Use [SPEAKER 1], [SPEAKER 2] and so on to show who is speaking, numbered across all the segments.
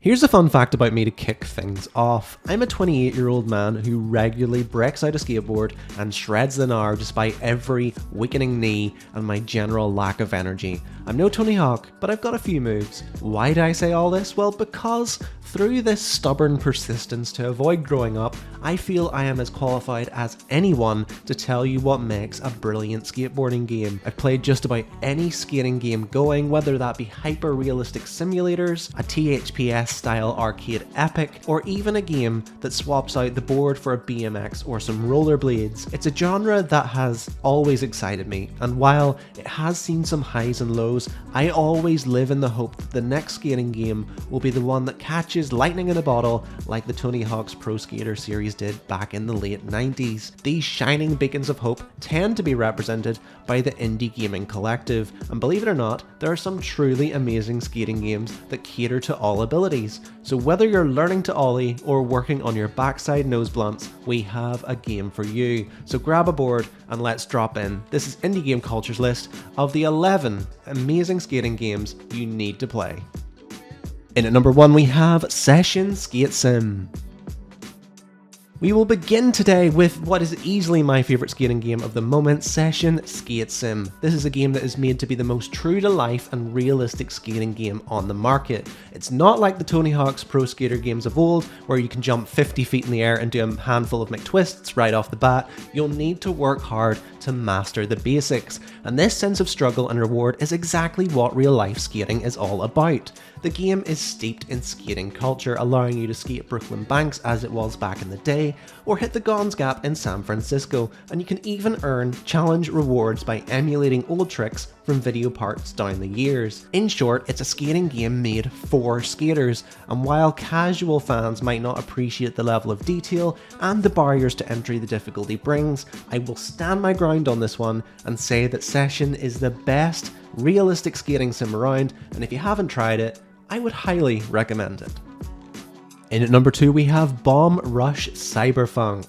[SPEAKER 1] Here's a fun fact about me to kick things off. I'm a 28-year-old man who regularly breaks out a skateboard and shreds the gnar despite every weakening knee and my general lack of energy. I'm no Tony Hawk, but I've got a few moves. Why do I say all this? Well, because through this stubborn persistence to avoid growing up, I feel I am as qualified as anyone to tell you what makes a brilliant skateboarding game. I've played just about any skating game going, whether that be hyper-realistic simulators, a THPS style arcade epic, or even a game that swaps out the board for a BMX or some rollerblades. It's a genre that has always excited me, and while it has seen some highs and lows, I always live in the hope that the next skating game will be the one that catches lightning in a bottle like the Tony Hawk's Pro Skater series did back in the late 90s. These shining beacons of hope tend to be represented by the indie gaming collective, and believe it or not, there are some truly amazing skating games that cater to all abilities. So whether you're learning to ollie or working on your backside nose blunts, we have a game for you. So grab a board and let's drop in. This is Indie Game Culture's list of the 11 amazing skating games you need to play. In at number 1 we have Session Skate Sim. We will begin today with what is easily my favourite skating game of the moment, Session Skate Sim. This is a game that is made to be the most true to life and realistic skating game on the market. It's not like the Tony Hawk's Pro Skater games of old, where you can jump 50 feet in the air and do a handful of McTwists right off the bat. You'll need to work hard to master the basics, and this sense of struggle and reward is exactly what real life skating is all about. The game is steeped in skating culture, allowing you to skate Brooklyn banks as it was back in the day, or hit the Gons Gap in San Francisco, and you can even earn challenge rewards by emulating old tricks from video parts down the years. In short, it's a skating game made for skaters, and while casual fans might not appreciate the level of detail and the barriers to entry the difficulty brings, I will stand my ground on this one and say that Session is the best realistic skating sim around, and if you haven't tried it, I would highly recommend it. In at number 2 we have Bomb Rush Cyberfunk.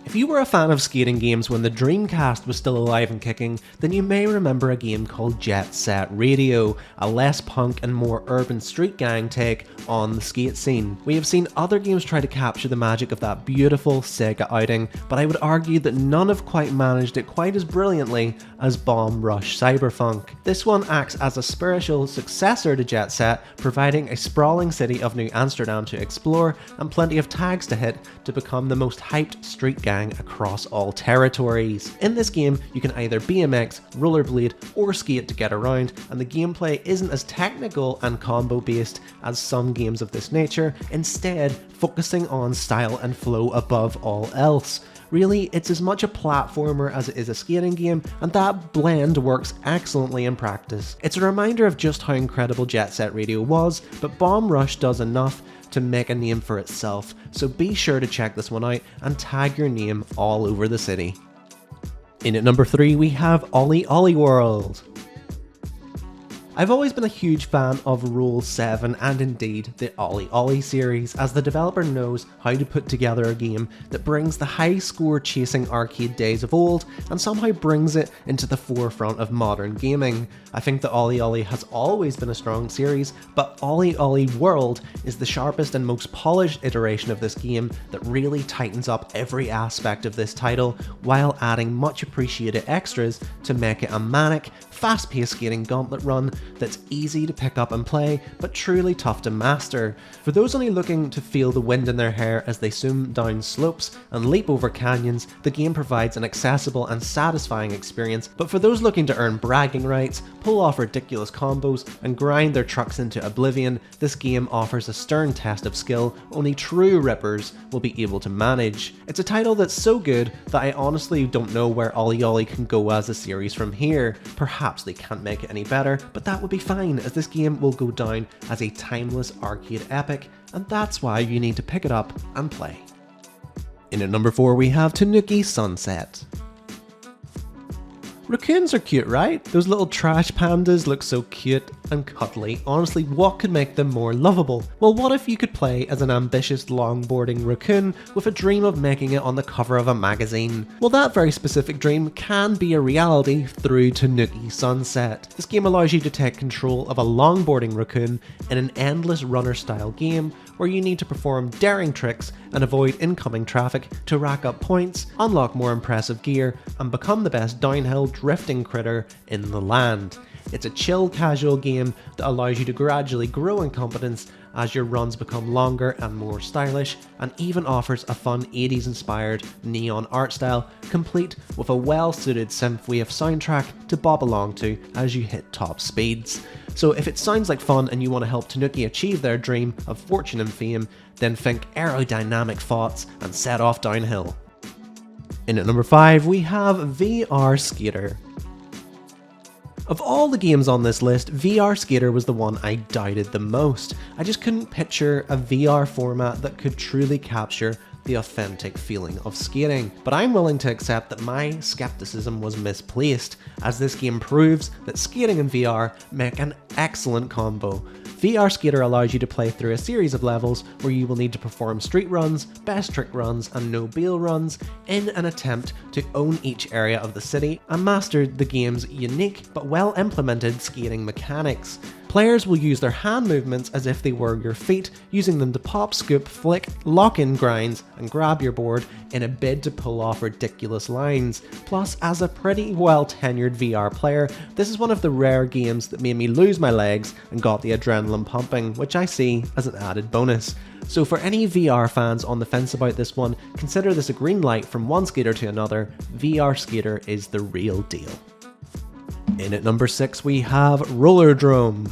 [SPEAKER 1] If you were a fan of skating games when the Dreamcast was still alive and kicking, then you may remember a game called Jet Set Radio, a less punk and more urban street gang take on the skate scene. We have seen other games try to capture the magic of that beautiful Sega outing, but I would argue that none have quite managed it quite as brilliantly as Bomb Rush Cyberfunk. This one acts as a spiritual successor to Jet Set, providing a sprawling city of New Amsterdam to explore and plenty of tags to hit to become the most hyped street gang across all territories. In this game, you can either BMX, rollerblade, or skate to get around, and the gameplay isn't as technical and combo based as some games of this nature, instead focusing on style and flow above all else. Really, it's as much a platformer as it is a skating game, and that blend works excellently in practice. It's a reminder of just how incredible Jet Set Radio was, but Bomb Rush does enough to make a name for itself, so be sure to check this one out and tag your name all over the city. In at number 3 we have Olli Olli World. I've always been a huge fan of Rule 7 and indeed the Olli Olli series, as the developer knows how to put together a game that brings the high score chasing arcade days of old and somehow brings it into the forefront of modern gaming. I think that Olli Olli has always been a strong series, but Olli Olli World is the sharpest and most polished iteration of this game that really tightens up every aspect of this title while adding much appreciated extras to make it a manic, fast-paced skating gauntlet run that's easy to pick up and play, but truly tough to master. For those only looking to feel the wind in their hair as they zoom down slopes and leap over canyons, the game provides an accessible and satisfying experience, but for those looking to earn bragging rights, pull off ridiculous combos, and grind their trucks into oblivion, this game offers a stern test of skill only true rippers will be able to manage. It's a title that's so good that I honestly don't know where Olli Olli can go as a series from here. Perhaps they can't make it any better, but that would be fine, as this game will go down as a timeless arcade epic, and that's why you need to pick it up and play. In at number 4 we have Tanuki Sunset. Raccoons are cute, right? Those little trash pandas look so cute and cuddly. Honestly, what could make them more lovable? Well, what if you could play as an ambitious longboarding raccoon with a dream of making it on the cover of a magazine? Well, that very specific dream can be a reality through Tanuki Sunset. This game allows you to take control of a longboarding raccoon in an endless runner style game where you need to perform daring tricks and avoid incoming traffic to rack up points, unlock more impressive gear, and become the best downhill drifting critter in the land. It's a chill, casual game that allows you to gradually grow in competence as your runs become longer and more stylish, and even offers a fun 80s inspired neon art style, complete with a well-suited synthwave soundtrack to bob along to as you hit top speeds. So if it sounds like fun and you want to help Tanuki achieve their dream of fortune and fame, then think aerodynamic thoughts and set off downhill. In at number 5, we have VR Skater. Of all the games on this list, VR Skater was the one I doubted the most. I just couldn't picture a VR format that could truly capture the authentic feeling of skating. But I'm willing to accept that my skepticism was misplaced, as this game proves that skating and VR make an excellent combo. VR Skater allows you to play through a series of levels where you will need to perform street runs, best trick runs, and no bail runs in an attempt to own each area of the city and master the game's unique but well implemented skating mechanics. Players will use their hand movements as if they were your feet, using them to pop, scoop, flick, lock in grinds, and grab your board in a bid to pull off ridiculous lines. Plus, as a pretty well tenured VR player, this is one of the rare games that made me lose my legs and got the adrenaline pumping, which I see as an added bonus. So for any VR fans on the fence about this one, consider this a green light from one skater to another. VR Skater is the real deal. In at number 6 we have Rollerdrome.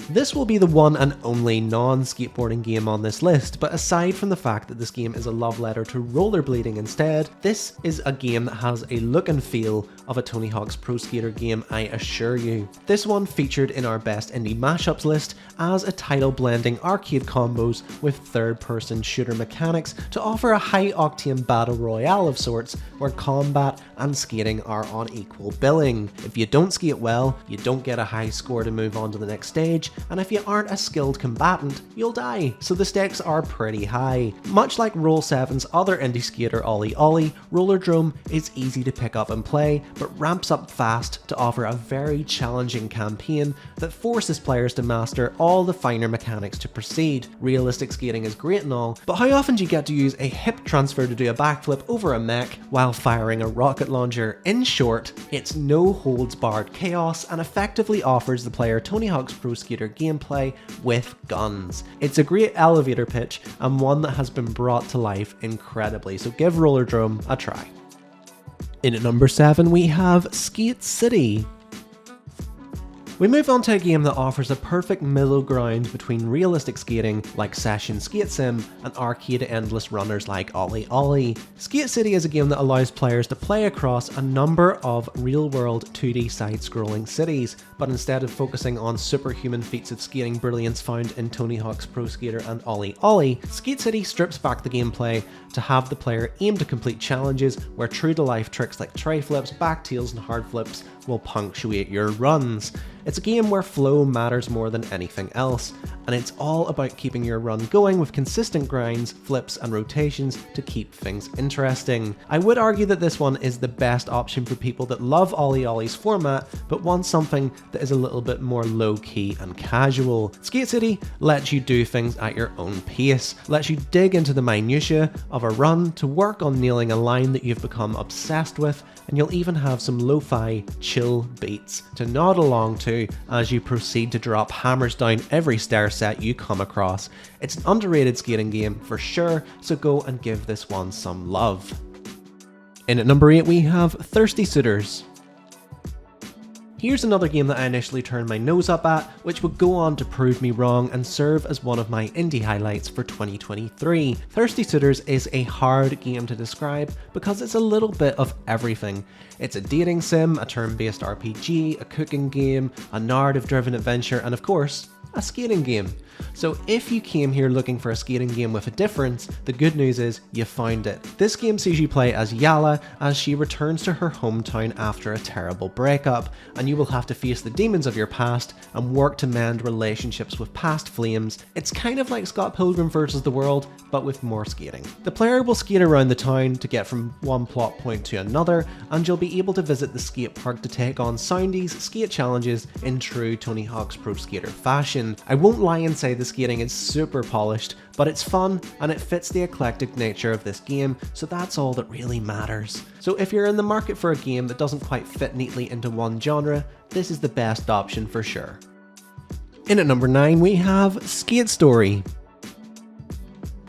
[SPEAKER 1] This will be the one and only non-skateboarding game on this list, but aside from the fact that this game is a love letter to rollerblading instead, this is a game that has a look and feel of a Tony Hawk's Pro Skater game, I assure you. This one featured in our best indie mashups list as a title blending arcade combos with third-person shooter mechanics to offer a high-octane battle royale of sorts where combat and skating are on equal billing. If you don't skate well, you don't get a high score to move on to the next stage, and if you aren't a skilled combatant, you'll die, so the stakes are pretty high. Much like Roll7's other indie skater Olli Olli, Rollerdrome is easy to pick up and play, but ramps up fast to offer a very challenging campaign that forces players to master all the finer mechanics to proceed. Realistic skating is great and all, but how often do you get to use a hip transfer to do a backflip over a mech while firing a rocket launcher? In short, it's no holds barred chaos and effectively offers the player Tony Hawk's Pro Skater gameplay with guns. It's a great elevator pitch and one that has been brought to life incredibly, so give Rollerdrome a try. In at number 7 we have Skate City. We move on to a game that offers a perfect middle ground between realistic skating like Session Skate Sim and arcade endless runners like Olli Olli. Skate City is a game that allows players to play across a number of real-world 2D side-scrolling cities, but instead of focusing on superhuman feats of skating brilliance found in Tony Hawk's Pro Skater and Olli Olli, Skate City strips back the gameplay to have the player aim to complete challenges where true-to-life tricks like tray flips, backtails, and hard flips will punctuate your runs. It's a game where flow matters more than anything else, and it's all about keeping your run going with consistent grinds, flips, and rotations to keep things interesting. I would argue that this one is the best option for people that love Olli Olli's format, but want something that is a little bit more low-key and casual. Skate City lets you do things at your own pace, lets you dig into the minutiae of a run to work on nailing a line that you've become obsessed with, and you'll even have some lo-fi, chill beats to nod along to as you proceed to drop hammers down every stair set you come across. It's an underrated skating game for sure, so go and give this one some love. In at number 8 we have Thirsty Suitors. Here's another game that I initially turned my nose up at, which would go on to prove me wrong and serve as one of my indie highlights for 2023. Thirsty Suitors is a hard game to describe because it's a little bit of everything. It's a dating sim, a turn-based RPG, a cooking game, a narrative-driven adventure, and of course, a skating game. So if you came here looking for a skating game with a difference, the good news is you found it. This game sees you play as Yala as she returns to her hometown after a terrible breakup, and you will have to face the demons of your past and work to mend relationships with past flames. It's kind of like Scott Pilgrim vs. the World, but with more skating. The player will skate around the town to get from one plot point to another, and you'll be able to visit the skate park to take on Soundy's skate challenges in true Tony Hawk's Pro Skater fashion. I won't lie and say the skating is super polished, but it's fun and it fits the eclectic nature of this game, so that's all that really matters. So if you're in the market for a game that doesn't quite fit neatly into one genre, this is the best option for sure. In at number 9 we have Skate Story.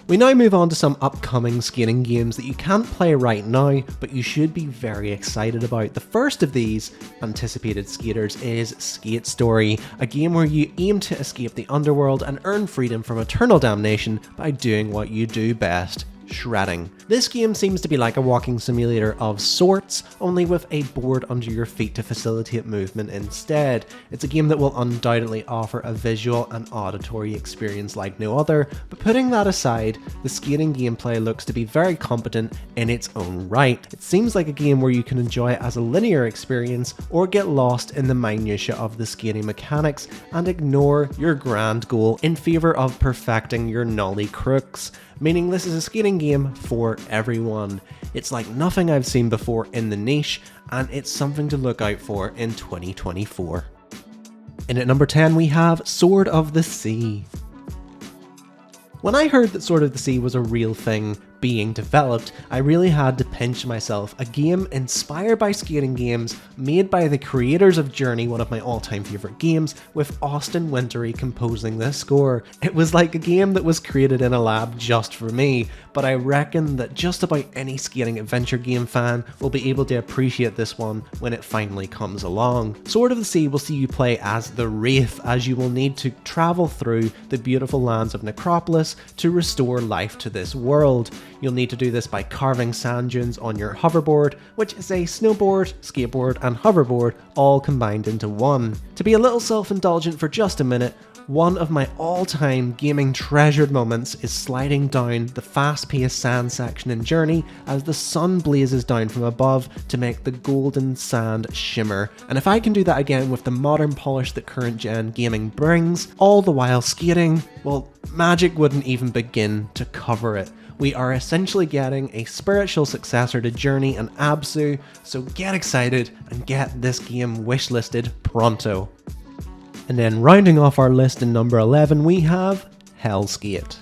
[SPEAKER 1] We now move on to some upcoming skating games that you can't play right now, but you should be very excited about. The first of these anticipated skaters is Skate Story, a game where you aim to escape the underworld and earn freedom from eternal damnation by doing what you do best: shredding. This game seems to be like a walking simulator of sorts, only with a board under your feet to facilitate movement instead. It's a game that will undoubtedly offer a visual and auditory experience like no other, but putting that aside, the skating gameplay looks to be very competent in its own right. It seems like a game where you can enjoy it as a linear experience or get lost in the minutiae of the skating mechanics and ignore your grand goal in favour of perfecting your nollie crooks, meaning this is a skating game for everyone. It's like nothing I've seen before in the niche, and it's something to look out for in 2024. In at number 10 we have Sword of the Sea. When I heard that Sword of the Sea was a real thing being developed, I really had to pinch myself. A game inspired by skating games, made by the creators of Journey, one of my all-time favourite games, with Austin Wintory composing the score. It was like a game that was created in a lab just for me, but I reckon that just about any skating adventure game fan will be able to appreciate this one when it finally comes along. Sword of the Sea will see you play as the Wraith, as you will need to travel through the beautiful lands of Necropolis to restore life to this world. You'll need to do this by carving sand dunes on your hoverboard, which is a snowboard, skateboard and hoverboard all combined into one. To be a little self-indulgent for just a minute, one of my all-time gaming treasured moments is sliding down the fast-paced sand section in Journey as the sun blazes down from above to make the golden sand shimmer. And if I can do that again with the modern polish that current gen gaming brings, all the while skating, well, magic wouldn't even begin to cover it. We are essentially getting a spiritual successor to Journey and Absu, so get excited and get this game wishlisted pronto. And then rounding off our list in number 11 we have Helskate.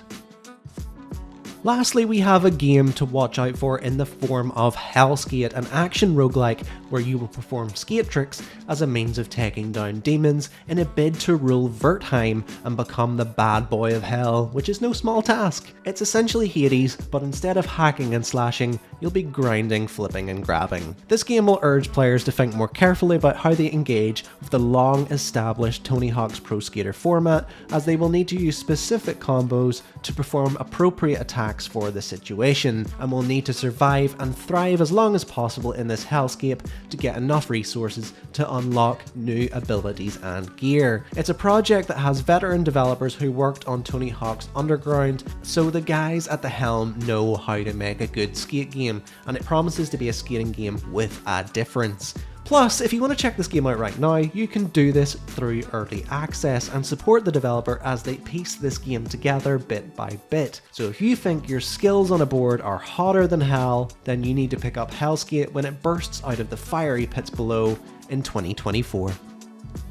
[SPEAKER 1] Lastly, we have a game to watch out for in the form of Helskate, an action roguelike where you will perform skate tricks as a means of taking down demons in a bid to rule Wertheim and become the bad boy of hell, which is no small task. It's essentially Hades, but instead of hacking and slashing, you'll be grinding, flipping and grabbing. This game will urge players to think more carefully about how they engage with the long-established Tony Hawk's Pro Skater format, as they will need to use specific combos to perform appropriate attacks for the situation, and will need to survive and thrive as long as possible in this hellscape to get enough resources to unlock new abilities and gear. It's a project that has veteran developers who worked on Tony Hawk's Underground, so the guys at the helm know how to make a good skate game, and it promises to be a skating game with a difference. Plus, if you want to check this game out right now, you can do this through early access and support the developer as they piece this game together bit by bit. So if you think your skills on a board are hotter than hell, then you need to pick up Helskate when it bursts out of the fiery pits below in 2024.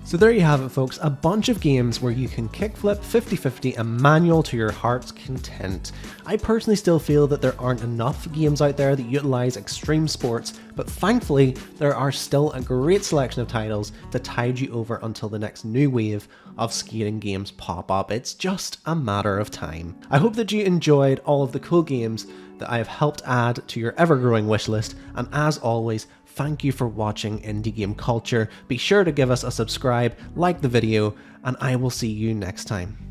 [SPEAKER 1] So there you have it folks, a bunch of games where you can kickflip 50-50 and manual to your heart's content. I personally still feel that there aren't enough games out there that utilise extreme sports, but thankfully there are still a great selection of titles to tide you over until the next new wave of skating games pop up. It's just a matter of time. I hope that you enjoyed all of the cool games that I have helped add to your ever-growing wishlist, and as always, thank you for watching Indie Game Culture. Be sure to give us a subscribe, like the video, and I will see you next time.